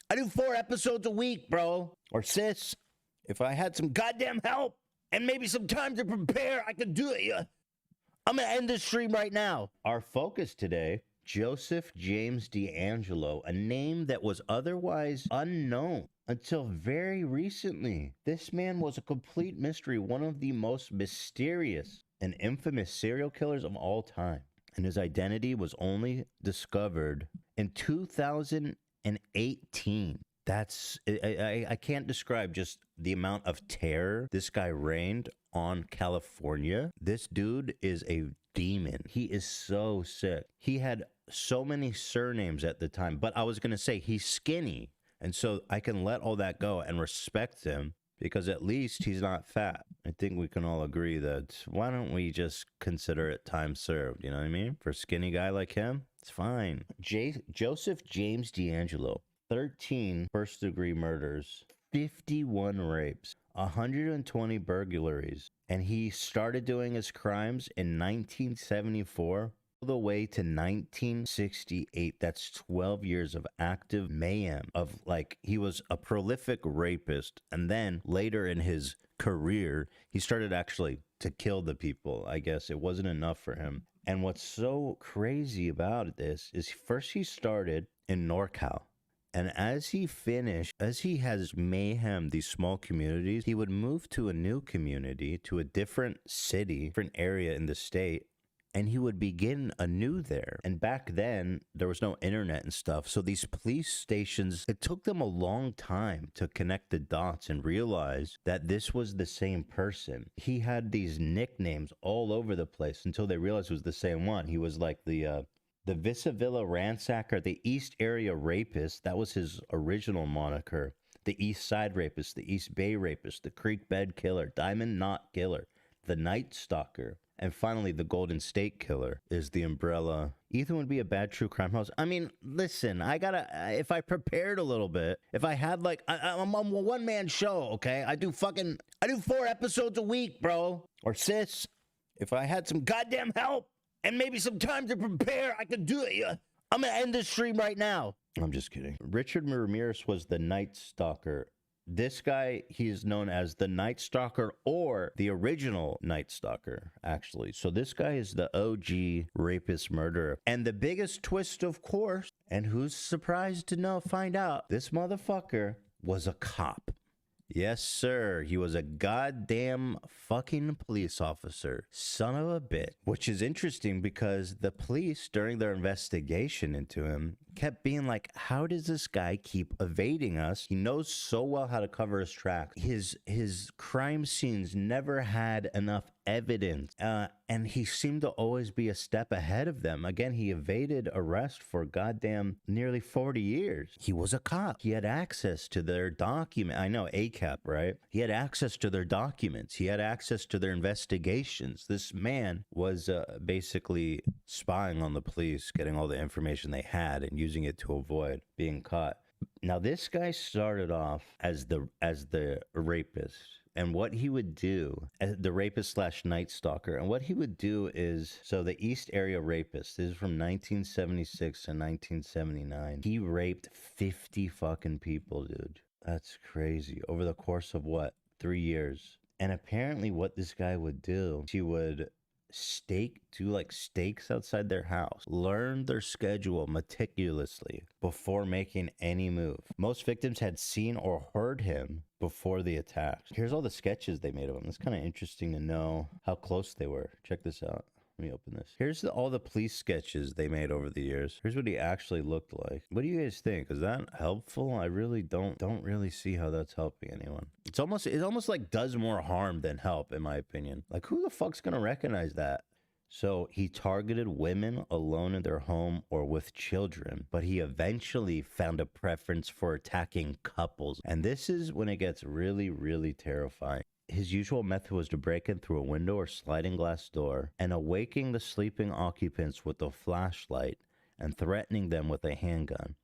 I do 4 episodes a week, bro. Or sis. If I had some goddamn help and maybe some time to prepare, I could do it. Yeah. I'm going to end this stream right now. Our focus today, Joseph James D'Angelo, a name that was otherwise unknown until very recently. This man was a complete mystery, one of the most mysterious and infamous serial killers of all time. And his identity was only discovered in 2018. I can't describe just the amount of terror this guy reigned on California. This dude is a demon. He is so sick. He had so many surnames at the time, but I was going to say he's skinny. And so I can let all that go and respect him because at least he's not fat. I think we can all agree that why don't we just consider it time served? You know what I mean? For a skinny guy like him, it's fine. Joseph James D'Angelo. 13 first-degree murders, 51 rapes, 120 burglaries, and he started doing his crimes in 1974 all the way to 1968. That's 12 years of active mayhem of he was a prolific rapist, and then later in his career, he started actually to kill the people. I guess it wasn't enough for him. And what's so crazy about this is first he started in NorCal. And as he has mayhem these small communities, he would move to a new community, to a different city, different area in the state, and he would begin anew there. And back then, there was no internet and stuff. So these police stations, it took them a long time to connect the dots and realize that this was the same person. He had these nicknames all over the place until they realized it was the same one. He was like the Visavilla Ransacker, the East Area Rapist. That was his original moniker. The East Side Rapist, the East Bay Rapist, the Creek Bed Killer, Diamond Knot Killer, the Night Stalker, and finally the Golden State Killer is the umbrella. Ethan would be a bad true crime host. I mean, listen, if I prepared a little bit, if I had I'm a one-man show, okay? I do 4 episodes a week, bro. Or sis. If I had some goddamn help and maybe some time to prepare, I could do it. Yeah. I'm going to end this stream right now. I'm just kidding. Richard Ramirez was the Night Stalker. This guy, he is known as the Night Stalker or the original Night Stalker, actually. So this guy is the OG rapist murderer. And the biggest twist, of course, and who's surprised to find out, this motherfucker was a cop. Yes, sir. He was a goddamn fucking police officer. Son of a bitch. Which is interesting because the police, during their investigation into him, kept being like, how does this guy keep evading us? He knows so well how to cover his tracks. His crime scenes never had enough evidence, and he seemed to always be a step ahead of them. Again, he evaded arrest for goddamn nearly 40 years. He was a cop. He had access to their document. I know, ACAP, right? He had access to their documents. He had access to their investigations. This man was basically spying on the police, getting all the information they had and using it to avoid being caught. Now, this guy started off as the rapist. And what he would do, the rapist / Night Stalker, and what he would do is, so the East Area Rapist, this is from 1976 to 1979. He raped 50 fucking people, dude. That's crazy. Over the course of 3 years. And apparently what this guy would do, he would do stakes outside their house, learn their schedule meticulously before making any move. Most victims had seen or heard him before the attacks. Here's all the sketches they made of him. It's kind of interesting to know how close they were. Check this out. Let me open this. Here's all the police sketches they made over the years. Here's what he actually looked like. What do you guys think? Is that helpful? I really don't really see how that's helping anyone. It almost like does more harm than help, in my opinion. Like, who the fuck's gonna recognize that? So he targeted women alone in their home or with children, but he eventually found a preference for attacking couples. And this is when it gets really, really terrifying. His usual method was to break in through a window or sliding glass door and awaking the sleeping occupants with a flashlight and threatening them with a handgun.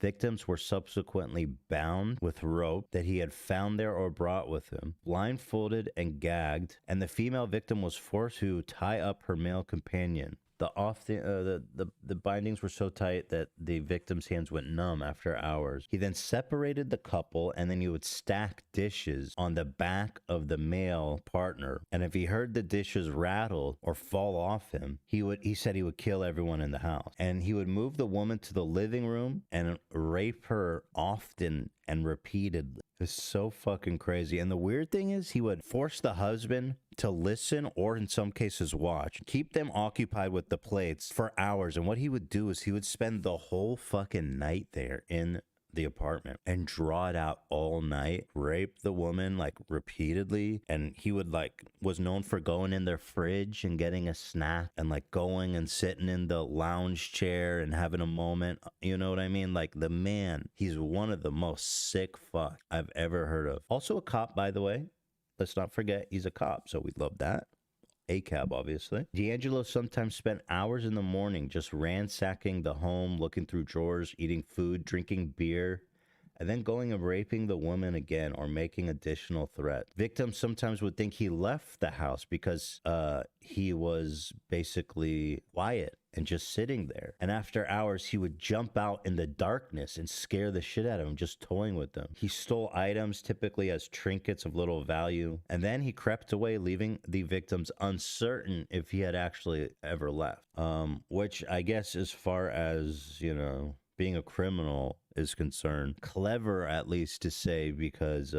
Victims were subsequently bound with rope that he had found there or brought with him, blindfolded and gagged, and the female victim was forced to tie up her male companion. The bindings were so tight that the victim's hands went numb after hours. He then separated the couple, and then he would stack dishes on the back of the male partner. And if he heard the dishes rattle or fall off him, he said he would kill everyone in the house. And he would move the woman to the living room and rape her often and repeatedly. It's so fucking crazy. And the weird thing is, he would force the husband to listen, or in some cases watch, keep them occupied with the plates for hours. And what he would do is he would spend the whole fucking night there in the apartment and draw it out all night, rape the woman like repeatedly. And he would was known for going in their fridge and getting a snack and going and sitting in the lounge chair and having a moment. You know what I mean? Like, the man, he's one of the most sick fuck I've ever heard of. Also a cop, by the way. Let's not forget he's a cop, so we love that. ACAB, obviously. D'Angelo sometimes spent hours in the morning just ransacking the home, looking through drawers, eating food, drinking beer, and then going and raping the woman again or making additional threats. Victims sometimes would think he left the house because he was basically quiet and just sitting there. And after hours, he would jump out in the darkness and scare the shit out of him, just toying with them. He stole items, typically as trinkets of little value, and then he crept away, leaving the victims uncertain if he had actually ever left. Which I guess, as far as, being a criminal is concerned, clever at least to say, because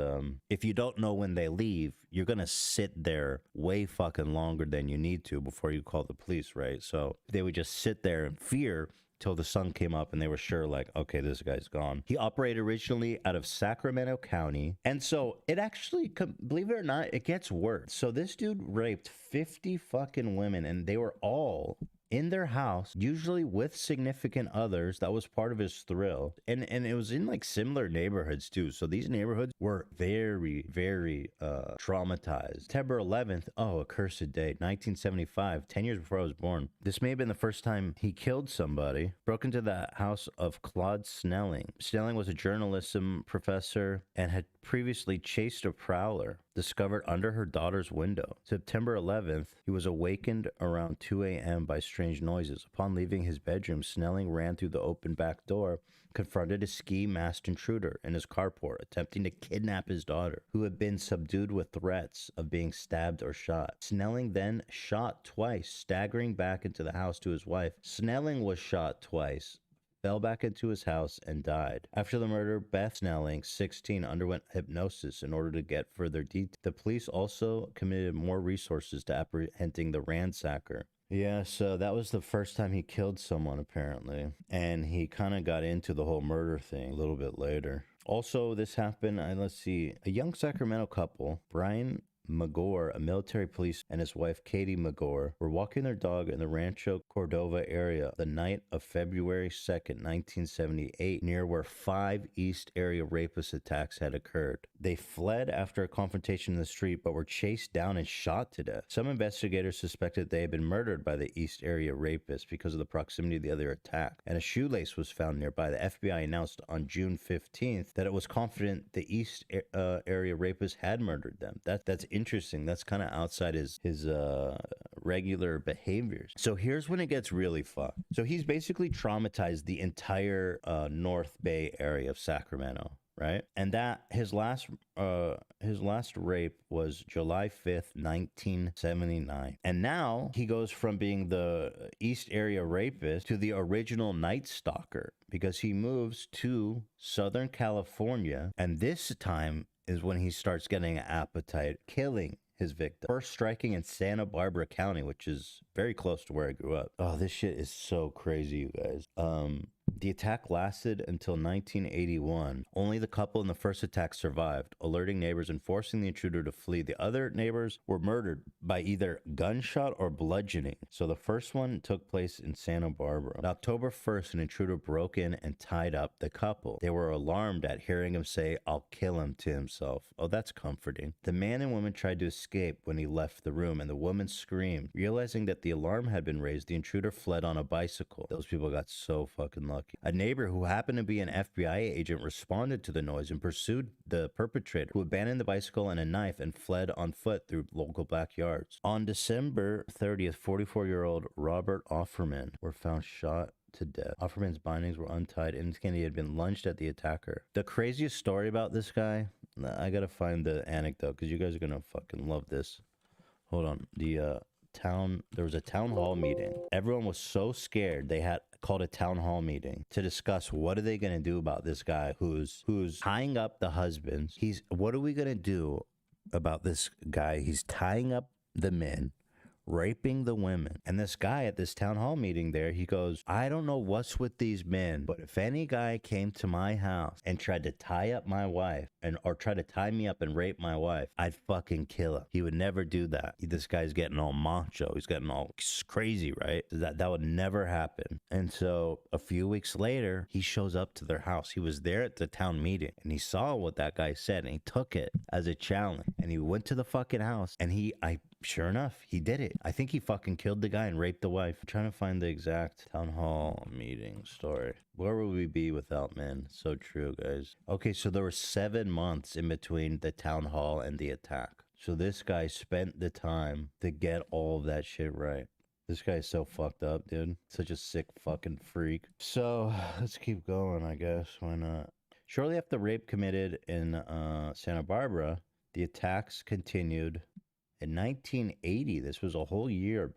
if you don't know when they leave, you're gonna sit there way fucking longer than you need to before you call the police, right? So they would just sit there in fear till the sun came up and they were sure, okay, this guy's gone. He operated originally out of Sacramento County, and so it actually, believe it or not, it gets worse. So this dude raped 50 fucking women, and they were all in their house, usually with significant others. That was part of his thrill. And it was in similar neighborhoods too. So these neighborhoods were very, very traumatized. September 11th, a cursed date, 1975, 10 years before I was born. This may have been the first time he killed somebody. Broke into the house of Claude Snelling. Snelling was a journalism professor and had previously chased a prowler discovered under her daughter's window. September 11th, he was awakened around 2 a.m. by strange noises. Upon leaving his bedroom, Snelling ran through the open back door, confronted a ski-masked intruder in his carport, attempting to kidnap his daughter, who had been subdued with threats of being stabbed or shot. Snelling then shot twice, staggering back into the house to his wife. Snelling was shot twice, fell back into his house, and died. After the murder, Beth Snelling, 16, underwent hypnosis in order to get further details. The police also committed more resources to apprehending the ransacker. Yeah, so that was the first time he killed someone, apparently. And he kind of got into the whole murder thing a little bit later. Also, this happened, let's see, a young Sacramento couple, Brian Magor, a military police, and his wife Katie Magor were walking their dog in the Rancho Cordova area the night of February 2nd, 1978, near where 5 East area rapist attacks had occurred. They fled after a confrontation in the street, but were chased down and shot to death. Some investigators suspected they had been murdered by the East area rapist because of the proximity of the other attack, and a shoelace was found nearby. The FBI announced on June 15th that it was confident the East area rapist had murdered them. That's interesting. That's kind of outside his regular behaviors. So here's when it gets really fucked. So he's basically traumatized the entire North Bay area of Sacramento, right? And that his last rape was July 5th, 1979. And now he goes from being the East area rapist to the original Night Stalker, because he moves to Southern California, and this time is when he starts getting an appetite, killing his victim. First striking in Santa Barbara County, which is very close to where I grew up. Oh, this shit is so crazy, you guys. The attack lasted until 1981. Only the couple in the first attack survived, alerting neighbors and forcing the intruder to flee. The other neighbors were murdered by either gunshot or bludgeoning. So the first one took place in Santa Barbara. On October 1st, an intruder broke in and tied up the couple. They were alarmed at hearing him say, "I'll kill him," to himself. Oh, that's comforting. The man and woman tried to escape when he left the room, and the woman screamed. Realizing that the alarm had been raised, the intruder fled on a bicycle. Those people got so fucking lucky. unlucky. A neighbor who happened to be an FBI agent responded to the noise and pursued the perpetrator, who abandoned the bicycle and a knife and fled on foot through local backyards. On December 30th, 44-year-old Robert Offerman were found shot to death. Offerman's bindings were untied, indicating he had been lunged at the attacker. The craziest story about this guy, I gotta find the anecdote because you guys are gonna fucking love this. Hold on. There was a town hall meeting. Everyone was so scared they had called a town hall meeting to discuss what are they gonna do about this guy who's tying up the husbands. What are we gonna do about this guy? He's tying up the men, raping the women. And this guy at this town hall meeting there, he goes, I don't know what's with these men, but if any guy came to my house and tried to tie up my wife or try to tie me up and rape my wife, I'd fucking kill him. He would never do that. This guy's getting all macho. He's getting all crazy, right? That would never happen. And so a few weeks later, he shows up to their house. He was there at the town meeting and he saw what that guy said and he took it as a challenge. And he went to the fucking house and sure enough, he did it. I think he fucking killed the guy and raped the wife. I'm trying to find the exact town hall meeting story. Where would we be without men? So true, guys. Okay, so there were 7 months in between the town hall and the attack. So this guy spent the time to get all of that shit right. This guy's so fucked up, dude. Such a sick fucking freak. So let's keep going, I guess. Why not? Shortly after the rape committed in Santa Barbara, the attacks continued. In 1980, this was a whole year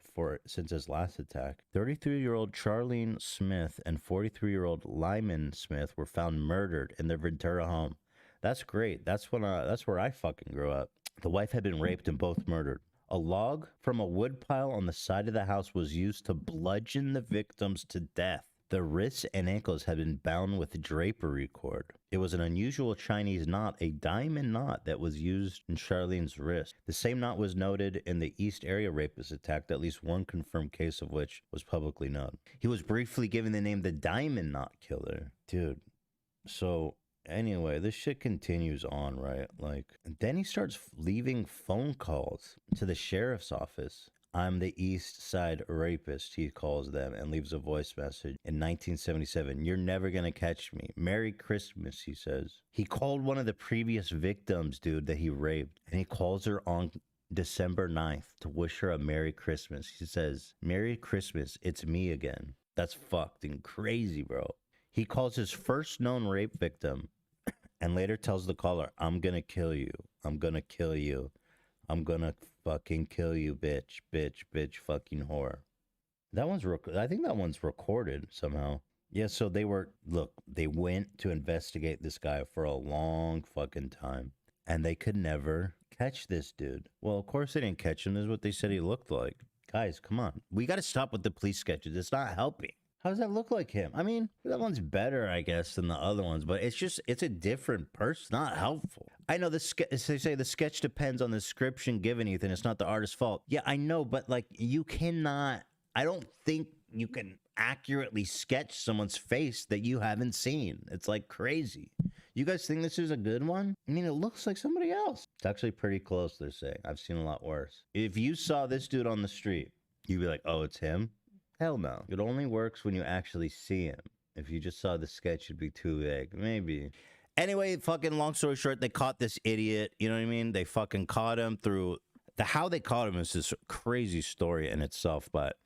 since his last attack, 33-year-old Charlene Smith and 43-year-old Lyman Smith were found murdered in their Ventura home. That's great. That's where I fucking grew up. The wife had been raped and both murdered. A log from a woodpile on the side of the house was used to bludgeon the victims to death. The wrists and ankles had been bound with drapery cord. It was an unusual Chinese knot, a diamond knot that was used in Charlene's wrist. The same knot was noted in the East Area rapist attack, at least one confirmed case of which was publicly known. He was briefly given the name the Diamond Knot Killer. Dude, so anyway, this shit continues on, right? And then he starts leaving phone calls to the sheriff's office. I'm the East Side rapist, he calls them, and leaves a voice message in 1977. You're never going to catch me. Merry Christmas, he says. He called one of the previous victims, dude, that he raped, and he calls her on December 9th to wish her a Merry Christmas. He says, Merry Christmas, it's me again. That's fucked and crazy, bro. He calls his first known rape victim and later tells the caller, I'm going to kill you. I'm going to kill you. I'm gonna fucking kill you, bitch, fucking whore. I think that one's recorded somehow. Yeah, so they went to investigate this guy for a long fucking time. And they could never catch this dude. Well, of course they didn't catch him. This is what they said he looked like. Guys, come on. We gotta stop with the police sketches. It's not helping. How does that look like him? I mean, that one's better, I guess, than the other ones, but it's a different person. Not helpful. I know they say the sketch depends on the description given, Ethan. It's not the artist's fault. Yeah, I know, but you cannot, I don't think you can accurately sketch someone's face that you haven't seen. It's crazy. You guys think this is a good one? I mean, it looks like somebody else. It's actually pretty close, they're saying. I've seen a lot worse. If you saw this dude on the street, you'd be like, oh, it's him? Hell no. It only works when you actually see him. If you just saw the sketch, it'd be too vague. Maybe. Anyway, fucking long story short, they caught this idiot. You know what I mean? They fucking caught him through... How they caught him is this crazy story in itself, but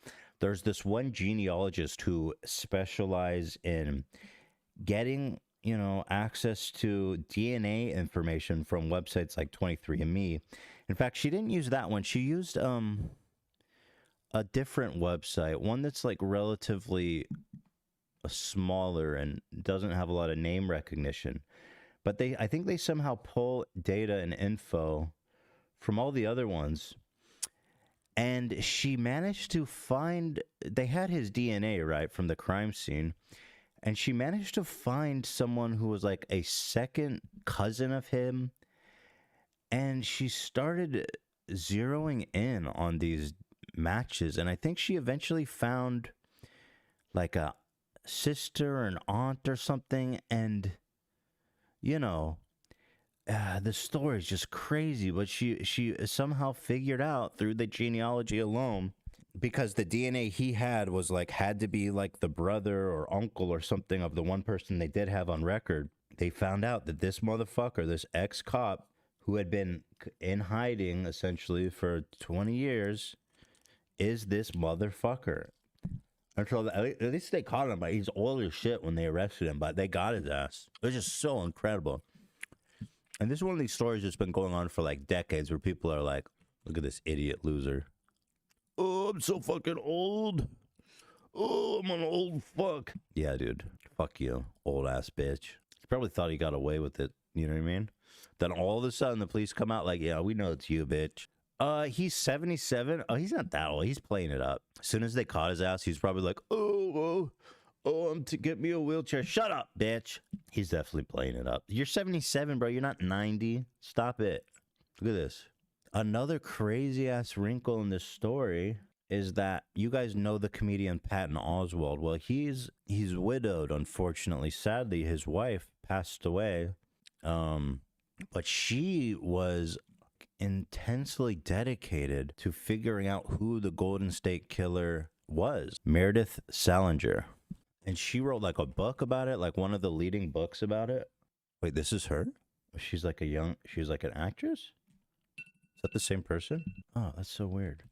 there's this one genealogist who specializes in getting, access to DNA information from websites like 23andMe. In fact, she didn't use that one. She used... a different website, one that's relatively smaller and doesn't have a lot of name recognition. But I think they somehow pull data and info from all the other ones. And she managed to find, they had his DNA, right, from the crime scene. And she managed to find someone who was a second cousin of him. And she started zeroing in on these matches, and I think she eventually found a sister or an aunt or something, and the story is just crazy, but she somehow figured out through the genealogy alone because the DNA he had was like, had to be like the brother or uncle or something of the one person they did have on record. They found out that this motherfucker, this ex-cop who had been in hiding essentially for 20 years, is this motherfucker. Until at least they caught him, but he's old as shit when they arrested him, but they got his ass. It was just so incredible. And this is one of these stories that's been going on for like decades where people are like, look at this idiot loser. Oh, I'm so fucking old. Oh, I'm an old fuck. Yeah, dude. Fuck you, old ass bitch. He probably thought he got away with it. You know what I mean? Then all of a sudden the police come out like, yeah, we know it's you, bitch. He's 77. Oh, he's not that old. He's playing it up. As soon as they caught his ass, he's probably like, to get me a wheelchair. Shut up, bitch. He's definitely playing it up. You're 77, bro. You're not 90. Stop it. Look at this. Another crazy ass wrinkle in this story is that you guys know the comedian Patton Oswalt. Well, he's widowed, unfortunately. Sadly, his wife passed away. But she was intensely dedicated to figuring out who the Golden State Killer was. Meredith Salinger. And she wrote like a book about it, like one of the leading books about it. Wait, this is her? She's like an actress? Is that the same person? Oh, that's so weird.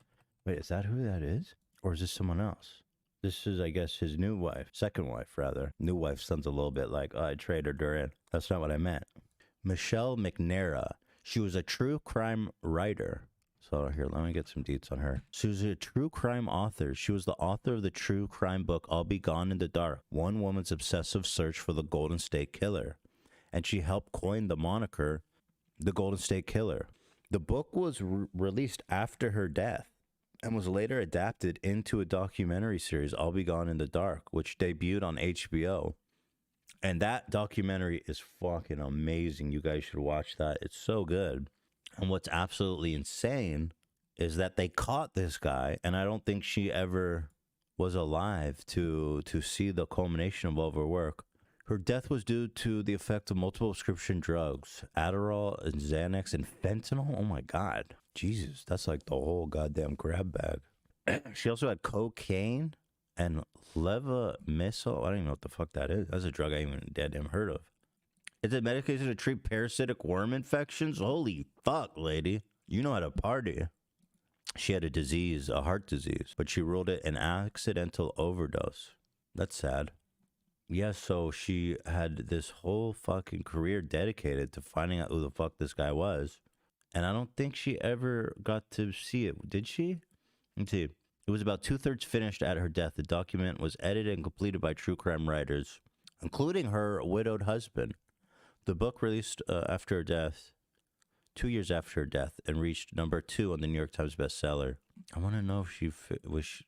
Wait, is that who that is? Or is this someone else? This is, I guess, his new wife. Second wife, rather. New wife sounds a little bit like, I traded her in. That's not what I meant. Michelle McNamara. She was a true crime writer. So here, let me get some deets on her. She was a true crime author. She was the author of the true crime book, I'll Be Gone in the Dark, one woman's obsessive search for the Golden State Killer. And she helped coin the moniker, the Golden State Killer. The book was released after her death and was later adapted into a documentary series, I'll Be Gone in the Dark, which debuted on HBO. And that documentary is fucking amazing. You guys should watch that. It's so good. And what's absolutely insane is that they caught this guy, and I don't think she ever was alive to see the culmination of all of her work. Her death was due to the effect of multiple prescription drugs, Adderall and Xanax and fentanyl. Oh my God. Jesus, that's like the whole goddamn grab bag. She also had cocaine and levamisole. I don't even know what the fuck that is. That's a drug I even heard of. It's a medication to treat parasitic worm infections. Holy fuck, lady. You know how to party. She had a disease, a heart disease, but she ruled it an accidental overdose. That's sad. Yeah, so she had this whole fucking career dedicated to finding out who the fuck this guy was. And I don't think she ever got to see it. Did she? Let's see. It was about 2/3 finished at her death. The document was edited and completed by true crime writers, including her widowed husband. The book released after her death, 2 years after her death, and reached number 2 on the New York Times bestseller. I want to know if she was...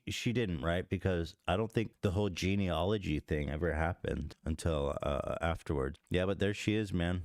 she didn't, right? Because I don't think the whole genealogy thing ever happened until afterwards. Yeah, but there she is, man.